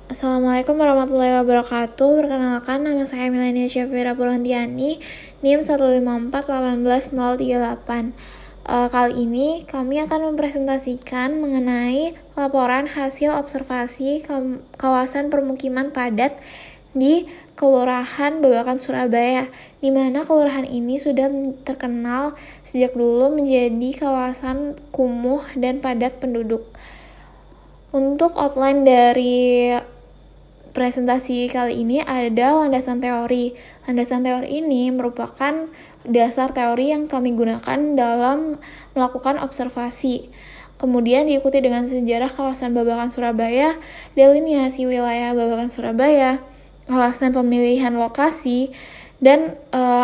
Assalamualaikum warahmatullahi wabarakatuh. Perkenalkan, nama saya Milenia Syafira Purwantiani, NIM 154181038. Kali ini kami akan mempresentasikan mengenai laporan hasil observasi kawasan permukiman padat di Kelurahan Babakan, Surabaya, di mana kelurahan ini sudah terkenal sejak dulu menjadi kawasan kumuh dan padat penduduk. Untuk outline dari presentasi kali ini ada landasan teori. Landasan teori ini merupakan dasar teori yang kami gunakan dalam melakukan observasi. Kemudian diikuti dengan sejarah kawasan Babakan Surabaya, delineasi wilayah Babakan Surabaya, alasan pemilihan lokasi, dan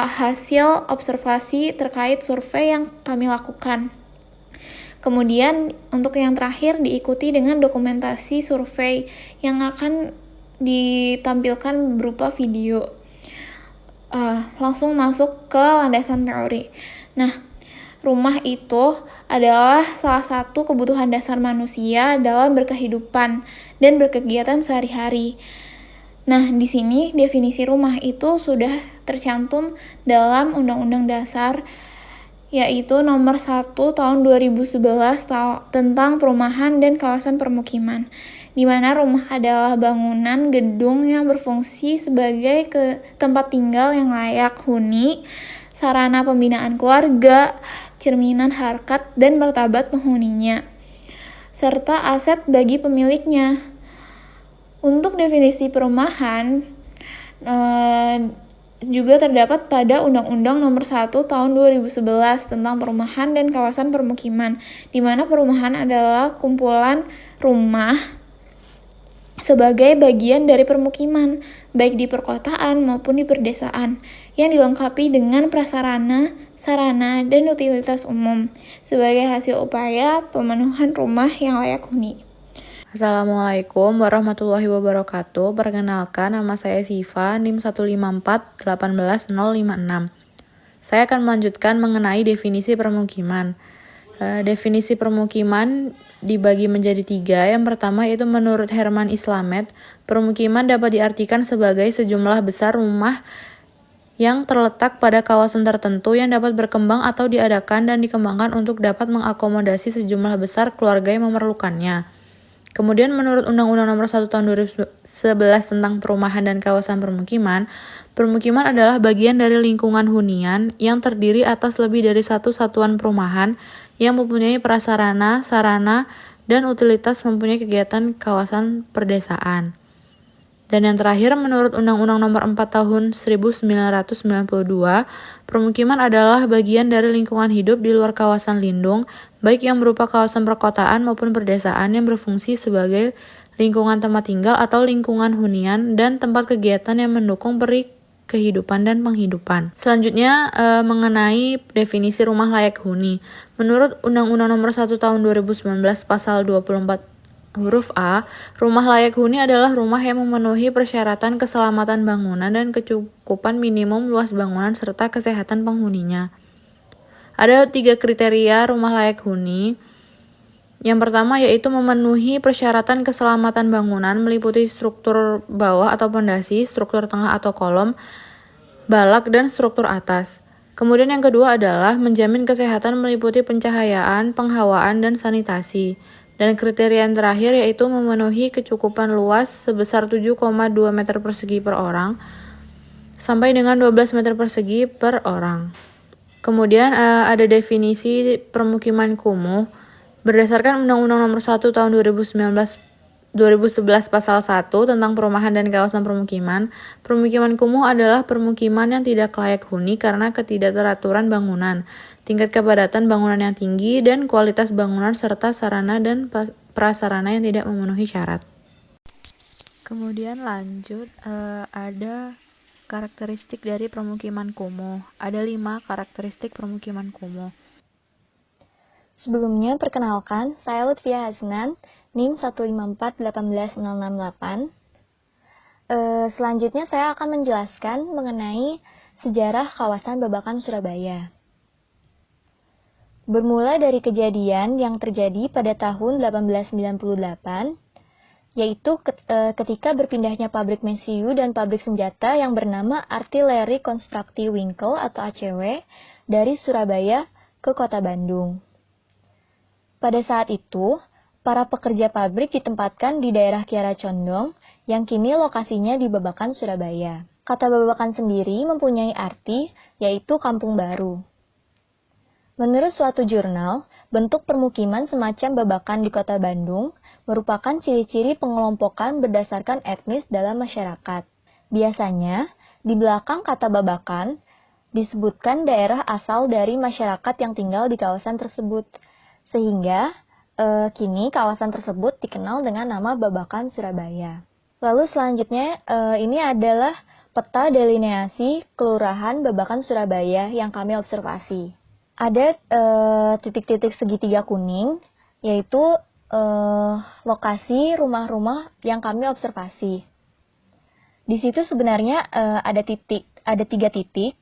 hasil observasi terkait survei yang kami lakukan. Kemudian untuk yang terakhir diikuti dengan dokumentasi survei yang akan ditampilkan berupa video. Langsung masuk ke landasan teori. Nah, rumah itu adalah salah satu kebutuhan dasar manusia dalam berkehidupan dan berkegiatan sehari-hari. Nah, di sini definisi rumah itu sudah tercantum dalam Undang-Undang Dasar yaitu nomor 1 tahun 2011 tentang perumahan dan kawasan permukiman, di mana rumah adalah bangunan gedung yang berfungsi sebagai tempat tinggal yang layak huni, sarana pembinaan keluarga, cerminan harkat dan martabat penghuninya, serta aset bagi pemiliknya. Untuk definisi perumahan juga terdapat pada Undang-Undang Nomor 1 Tahun 2011 tentang Perumahan dan Kawasan Permukiman, di mana perumahan adalah kumpulan rumah sebagai bagian dari permukiman, baik di perkotaan maupun di perdesaan, yang dilengkapi dengan prasarana, sarana, dan utilitas umum, sebagai hasil upaya pemenuhan rumah yang layak huni. Assalamualaikum warahmatullahi wabarakatuh. Perkenalkan, nama saya Siva, NIM 154181056. Saya akan melanjutkan mengenai definisi permukiman. Definisi permukiman dibagi menjadi 3. Yang pertama yaitu menurut Herman Islamet, permukiman dapat diartikan sebagai sejumlah besar rumah yang terletak pada kawasan tertentu yang dapat berkembang atau diadakan dan dikembangkan untuk dapat mengakomodasi sejumlah besar keluarga yang memerlukannya. Kemudian menurut Undang-Undang Nomor 1 Tahun 2011 tentang Perumahan dan Kawasan Permukiman, permukiman adalah bagian dari lingkungan hunian yang terdiri atas lebih dari satu satuan perumahan yang mempunyai prasarana, sarana, dan utilitas mempunyai kegiatan kawasan perdesaan. Dan yang terakhir, menurut Undang-Undang Nomor 4 Tahun 1992, permukiman adalah bagian dari lingkungan hidup di luar kawasan lindung, baik yang berupa kawasan perkotaan maupun perdesaan yang berfungsi sebagai lingkungan tempat tinggal atau lingkungan hunian dan tempat kegiatan yang mendukung kehidupan dan penghidupan. Selanjutnya mengenai definisi rumah layak huni. Menurut Undang-Undang Nomor 1 Tahun 2019 Pasal 24 huruf A, rumah layak huni adalah rumah yang memenuhi persyaratan keselamatan bangunan dan kecukupan minimum luas bangunan serta kesehatan penghuninya. Ada 3 kriteria rumah layak huni. Yang pertama yaitu memenuhi persyaratan keselamatan bangunan meliputi struktur bawah atau pondasi, struktur tengah atau kolom, balak, dan struktur atas. Kemudian yang kedua adalah menjamin kesehatan meliputi pencahayaan, penghawaan, dan sanitasi. Dan kriteria yang terakhir yaitu memenuhi kecukupan luas sebesar 7,2 meter persegi per orang sampai dengan 12 meter persegi per orang. Kemudian ada definisi permukiman kumuh. Berdasarkan Undang-Undang Nomor 1 Tahun 2011 Pasal 1 tentang Perumahan dan Kawasan Permukiman, permukiman kumuh adalah permukiman yang tidak layak huni karena ketidakteraturan bangunan, tingkat kepadatan bangunan yang tinggi, dan kualitas bangunan serta sarana dan prasarana yang tidak memenuhi syarat. Kemudian lanjut, ada karakteristik dari permukiman kumuh. Ada 5 karakteristik permukiman kumuh. Sebelumnya, perkenalkan, saya Lutfia Hasnan, NIM 154181068. Selanjutnya saya akan menjelaskan mengenai sejarah kawasan Babakan, Surabaya. Bermula dari kejadian yang terjadi pada tahun 1898, yaitu ketika berpindahnya pabrik mesiu dan pabrik senjata yang bernama Artillery Constructive Winkle atau ACW dari Surabaya ke kota Bandung. Pada saat itu, para pekerja pabrik ditempatkan di daerah Kiara Condong yang kini lokasinya di Babakan, Surabaya. Kata Babakan sendiri mempunyai arti, yaitu kampung baru. Menurut suatu jurnal, bentuk permukiman semacam Babakan di kota Bandung merupakan ciri-ciri pengelompokan berdasarkan etnis dalam masyarakat. Biasanya, di belakang kata Babakan, disebutkan daerah asal dari masyarakat yang tinggal di kawasan tersebut. Sehingga, kini kawasan tersebut dikenal dengan nama Babakan, Surabaya. Lalu selanjutnya, ini adalah peta delineasi Kelurahan Babakan, Surabaya yang kami observasi. Ada titik-titik segitiga kuning, yaitu lokasi rumah-rumah yang kami observasi. Di situ sebenarnya ada 3 titik,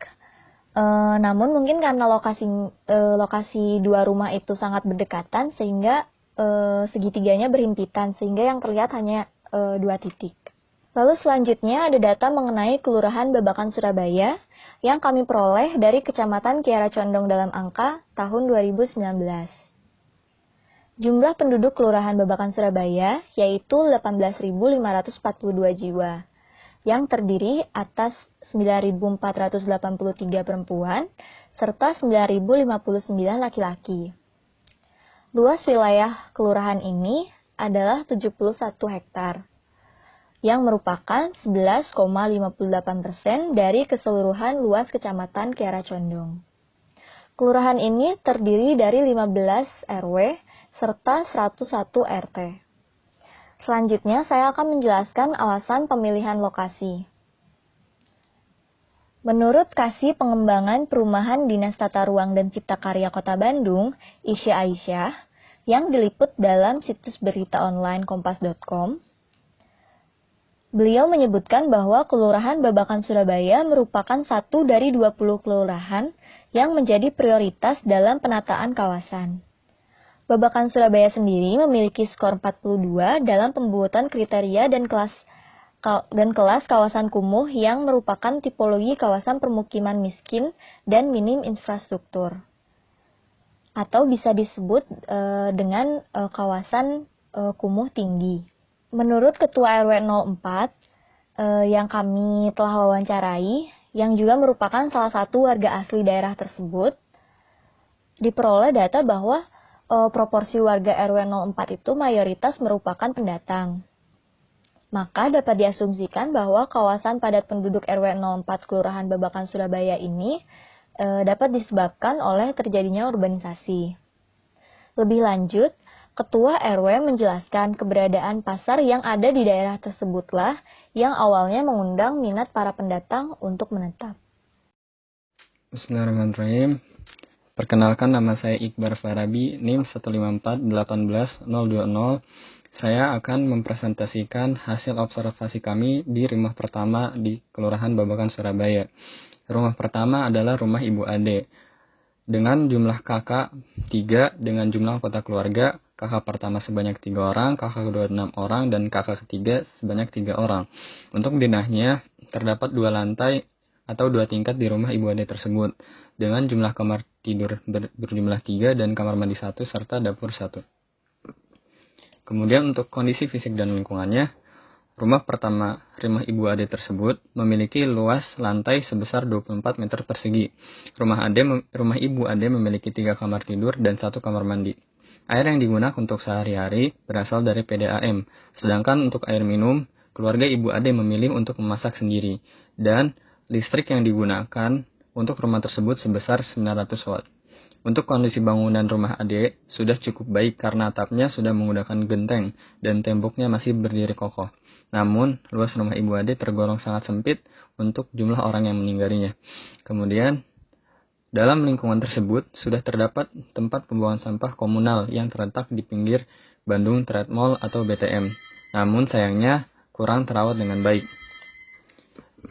namun mungkin karena lokasi 2 rumah itu sangat berdekatan sehingga segitiganya berhimpitan, sehingga yang terlihat hanya 2 titik. Lalu selanjutnya ada data mengenai Kelurahan Babakan, Surabaya yang kami peroleh dari Kecamatan Kiara Condong dalam angka tahun 2019. Jumlah penduduk Kelurahan Babakan, Surabaya yaitu 18.542 jiwa, yang terdiri atas 9.483 perempuan serta 9.059 laki-laki. Luas wilayah kelurahan ini adalah 71 hektar, yang merupakan 11,58% dari keseluruhan luas Kecamatan Kiara Condong. Kelurahan ini terdiri dari 15 RW serta 101 RT. Selanjutnya, saya akan menjelaskan alasan pemilihan lokasi. Menurut Kasih Pengembangan Perumahan Dinas Tata Ruang dan Cipta Karya Kota Bandung, Isya Aisyah, yang diliput dalam situs berita online kompas.com, beliau menyebutkan bahwa Kelurahan Babakan, Surabaya merupakan satu dari 20 kelurahan yang menjadi prioritas dalam penataan kawasan. Babakan, Surabaya sendiri memiliki skor 42 dalam pembuatan kriteria dan kelas kawasan kumuh yang merupakan tipologi kawasan permukiman miskin dan minim infrastruktur, atau bisa disebut dengan kawasan kumuh tinggi. Menurut Ketua RW 04 yang kami telah wawancarai, yang juga merupakan salah satu warga asli daerah tersebut, diperoleh data bahwa proporsi warga RW 04 itu mayoritas merupakan pendatang. Maka dapat diasumsikan bahwa kawasan padat penduduk RW 04 Kelurahan Babakan, Surabaya ini dapat disebabkan oleh terjadinya urbanisasi. Lebih lanjut, Ketua RW menjelaskan keberadaan pasar yang ada di daerah tersebutlah yang awalnya mengundang minat para pendatang untuk menetap. Bismillahirrahmanirrahim. Perkenalkan, nama saya Iqbar Farabi, NIM 154-18-020. Saya akan mempresentasikan hasil observasi kami di rumah pertama di Kelurahan Babakan, Surabaya. Rumah pertama adalah rumah Ibu Ade. Dengan jumlah kakak 3, dengan jumlah anggota keluarga, kakak pertama sebanyak 3 orang, kakak kedua 6 orang, dan kakak ketiga sebanyak 3 orang. Untuk dinahnya, terdapat 2 lantai atau 2 tingkat di rumah Ibu Ade tersebut, dengan jumlah kamar tidur berjumlah 3 dan kamar mandi 1 serta dapur 1. Kemudian untuk kondisi fisik dan lingkungannya, rumah pertama rumah Ibu Ade tersebut memiliki luas lantai sebesar 24 meter persegi. Rumah Ibu Ade memiliki 3 kamar tidur dan 1 kamar mandi. Air yang digunakan untuk sehari-hari berasal dari PDAM, sedangkan untuk air minum, keluarga Ibu Ade memilih untuk memasak sendiri, dan listrik yang digunakan untuk rumah tersebut sebesar 900 watt. Untuk kondisi bangunan rumah Ade sudah cukup baik karena atapnya sudah menggunakan genteng dan temboknya masih berdiri kokoh. Namun, luas rumah Ibu Ade tergolong sangat sempit untuk jumlah orang yang menginggalinya. Kemudian, dalam lingkungan tersebut sudah terdapat tempat pembuangan sampah komunal yang terletak di pinggir Bandung Trade Mall atau BTM. Namun sayangnya kurang terawat dengan baik.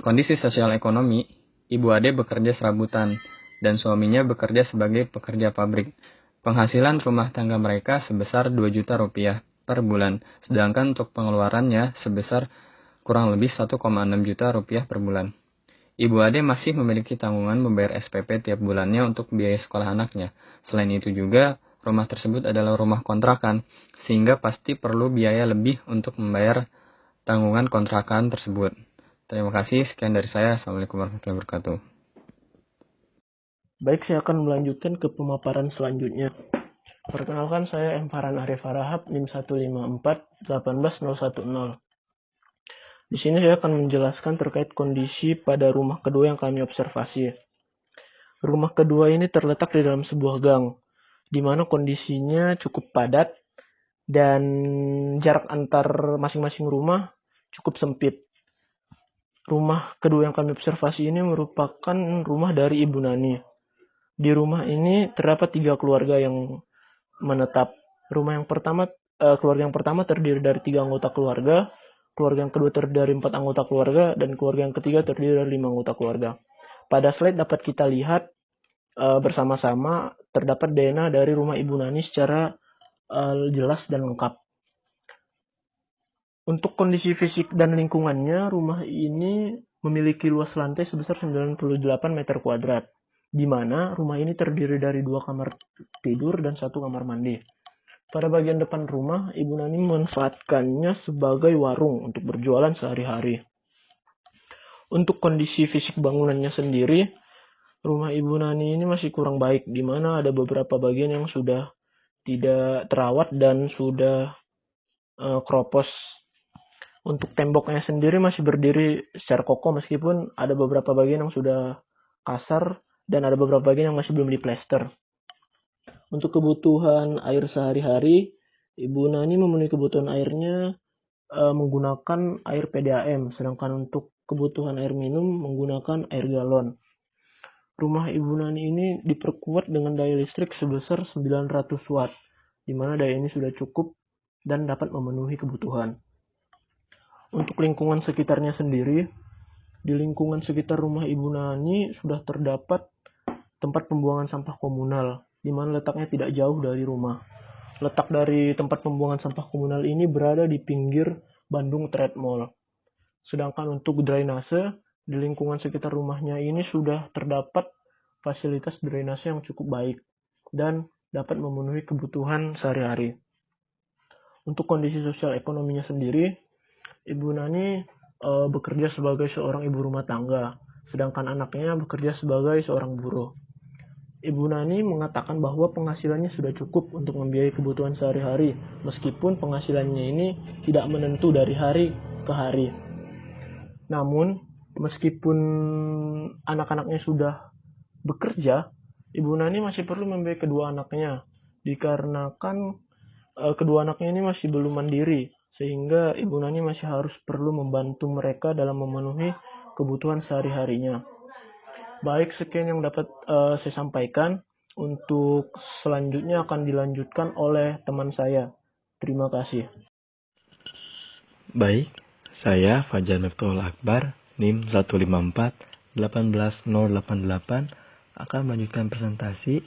Kondisi sosial ekonomi, Ibu Ade bekerja serabutan dan suaminya bekerja sebagai pekerja pabrik. Penghasilan rumah tangga mereka sebesar 2 juta rupiah per bulan, sedangkan untuk pengeluarannya sebesar kurang lebih 1,6 juta rupiah per bulan. Ibu Ade masih memiliki tanggungan membayar SPP tiap bulannya untuk biaya sekolah anaknya. Selain itu juga, rumah tersebut adalah rumah kontrakan, sehingga pasti perlu biaya lebih untuk membayar tanggungan kontrakan tersebut. Terima kasih, sekian dari saya. Assalamualaikum warahmatullahi wabarakatuh. Baik, saya akan melanjutkan ke pemaparan selanjutnya. Perkenalkan, saya M. Farhan Arif Harahap, NIM 154-18010. Di sini saya akan menjelaskan terkait kondisi pada rumah kedua yang kami observasi. Rumah kedua ini terletak di dalam sebuah gang, di mana kondisinya cukup padat dan jarak antar masing-masing rumah cukup sempit. Rumah kedua yang kami observasi ini merupakan rumah dari Ibu Nani. Di rumah ini terdapat 3 keluarga yang menetap. Keluarga yang pertama terdiri dari 3 anggota keluarga, keluarga yang kedua terdiri dari 4 anggota keluarga, dan keluarga yang ketiga terdiri dari 5 anggota keluarga. Pada slide dapat kita lihat bersama-sama terdapat DNA dari rumah Ibu Nani secara jelas dan lengkap. Untuk kondisi fisik dan lingkungannya, rumah ini memiliki luas lantai sebesar 98 meter kuadrat, di mana rumah ini terdiri dari 2 kamar tidur dan 1 kamar mandi. Pada bagian depan rumah, Ibu Nani memanfaatkannya sebagai warung untuk berjualan sehari-hari. Untuk kondisi fisik bangunannya sendiri, rumah Ibu Nani ini masih kurang baik, di mana ada beberapa bagian yang sudah tidak terawat dan sudah kropos. Untuk temboknya sendiri masih berdiri secara kokoh, meskipun ada beberapa bagian yang sudah kasar dan ada beberapa bagian yang masih belum diplester. Untuk kebutuhan air sehari-hari, Ibu Nani memenuhi kebutuhan airnya menggunakan air PDAM, sedangkan untuk kebutuhan air minum menggunakan air galon. Rumah Ibu Nani ini diperkuat dengan daya listrik sebesar 900 watt, di mana daya ini sudah cukup dan dapat memenuhi kebutuhan. Untuk lingkungan sekitarnya sendiri, di lingkungan sekitar rumah Ibu Nani sudah terdapat tempat pembuangan sampah komunal, di mana letaknya tidak jauh dari rumah. Letak dari tempat pembuangan sampah komunal ini berada di pinggir Bandung Trade Mall. Sedangkan untuk drainase, di lingkungan sekitar rumahnya ini sudah terdapat fasilitas drainase yang cukup baik dan dapat memenuhi kebutuhan sehari-hari. Untuk kondisi sosial ekonominya sendiri, Ibu Nani bekerja sebagai seorang ibu rumah tangga, sedangkan anaknya bekerja sebagai seorang buruh. Ibu Nani mengatakan bahwa penghasilannya sudah cukup untuk membiayai kebutuhan sehari-hari, meskipun penghasilannya ini tidak menentu dari hari ke hari. Namun, meskipun anak-anaknya sudah bekerja, Ibu Nani masih perlu membiayai kedua anaknya, dikarenakan kedua anaknya ini masih belum mandiri, sehingga Ibu Nani masih harus perlu membantu mereka dalam memenuhi kebutuhan sehari-harinya. Baik, sekian yang dapat saya sampaikan. Untuk selanjutnya akan dilanjutkan oleh teman saya. Terima kasih. Baik, saya Fajar Miftahul Akbar, NIM 154-18088, akan melanjutkan presentasi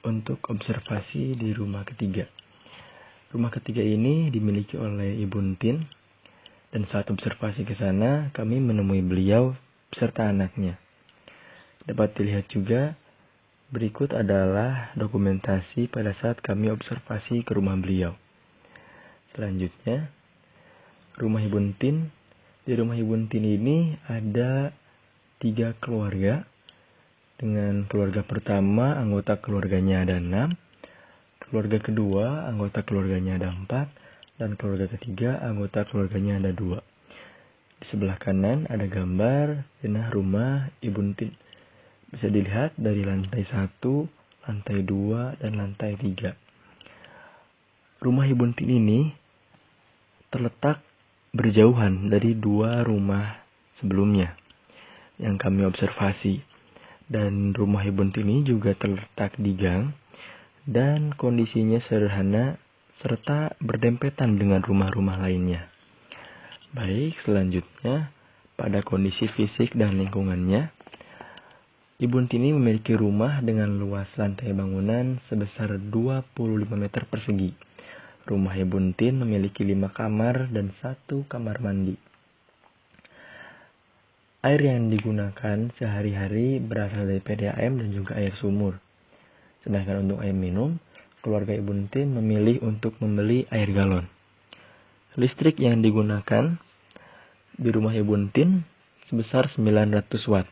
untuk observasi di rumah ketiga. Rumah ketiga ini dimiliki oleh Ibu Entin, dan saat observasi ke sana, kami menemui beliau beserta anaknya. Dapat dilihat juga, berikut adalah dokumentasi pada saat kami observasi ke rumah beliau. Selanjutnya, rumah Ibu Entin. Di rumah Ibu Entin ini ada 3 keluarga. Dengan keluarga pertama, anggota keluarganya ada 6. Keluarga kedua, anggota keluarganya ada 4. Dan keluarga ketiga, anggota keluarganya ada 2. Di sebelah kanan ada gambar denah rumah Ibu Entin. Bisa dilihat dari lantai 1, lantai 2, dan lantai 3. Rumah Ibu Entin ini terletak berjauhan dari 2 rumah sebelumnya yang kami observasi. Dan rumah Ibu Entin ini juga terletak di gang dan kondisinya sederhana serta berdempetan dengan rumah-rumah lainnya. Baik, selanjutnya pada kondisi fisik dan lingkungannya, Ibu Entin ini memiliki rumah dengan luas lantai bangunan sebesar 25 meter persegi. Rumah Ibu Tin memiliki 5 kamar dan 1 kamar mandi. Air yang digunakan sehari-hari berasal dari PDAM dan juga air sumur. Sedangkan untuk air minum, keluarga Ibu Tin memilih untuk membeli air galon. Listrik yang digunakan di rumah Ibu Tin sebesar 900 watt.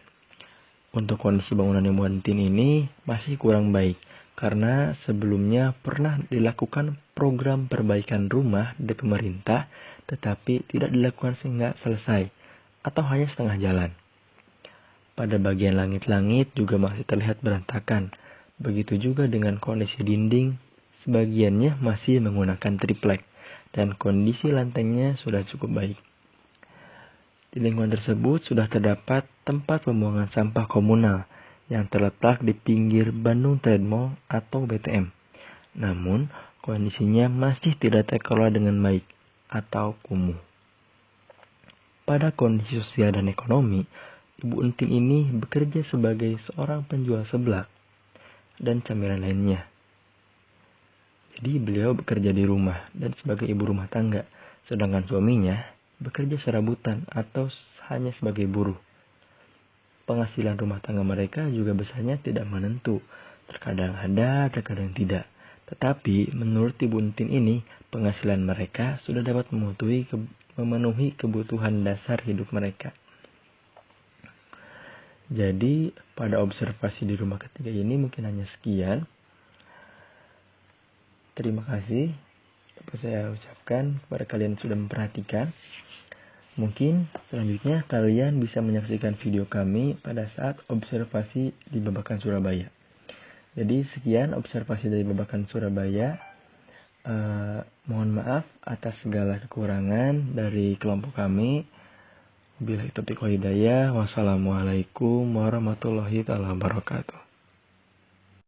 Untuk kondisi bangunan Ibu Tin ini masih kurang baik, karena sebelumnya pernah dilakukan program perbaikan rumah dari pemerintah, tetapi tidak dilakukan sehingga selesai, atau hanya setengah jalan. Pada bagian langit-langit juga masih terlihat berantakan. Begitu juga dengan kondisi dinding, sebagiannya masih menggunakan triplek, dan kondisi lantainya sudah cukup baik. Di lingkungan tersebut sudah terdapat tempat pembuangan sampah komunal yang terletak di pinggir Bandung Trade Mall atau BTM. Namun, kondisinya masih tidak terkelola dengan baik atau kumuh. Pada kondisi sosial dan ekonomi, Ibu Tin ini bekerja sebagai seorang penjual seblak dan camilan lainnya. Jadi beliau bekerja di rumah dan sebagai ibu rumah tangga, sedangkan suaminya bekerja serabutan atau hanya sebagai buruh. Penghasilan rumah tangga mereka juga biasanya tidak menentu, terkadang ada, terkadang tidak. Tetapi menurut Ibu Tin ini, penghasilan mereka sudah dapat memenuhi kebutuhan dasar hidup mereka. Jadi pada observasi di rumah ketiga ini mungkin hanya sekian. Terima kasih dapat saya ucapkan kepada kalian yang sudah memperhatikan. Mungkin selanjutnya kalian bisa menyaksikan video kami pada saat observasi di Babakan Surabaya. Jadi sekian observasi dari Babakan Surabaya. Mohon maaf atas segala kekurangan dari kelompok kami. Billahi taufiq wal hidayah. Wassalamualaikum warahmatullahi wabarakatuh.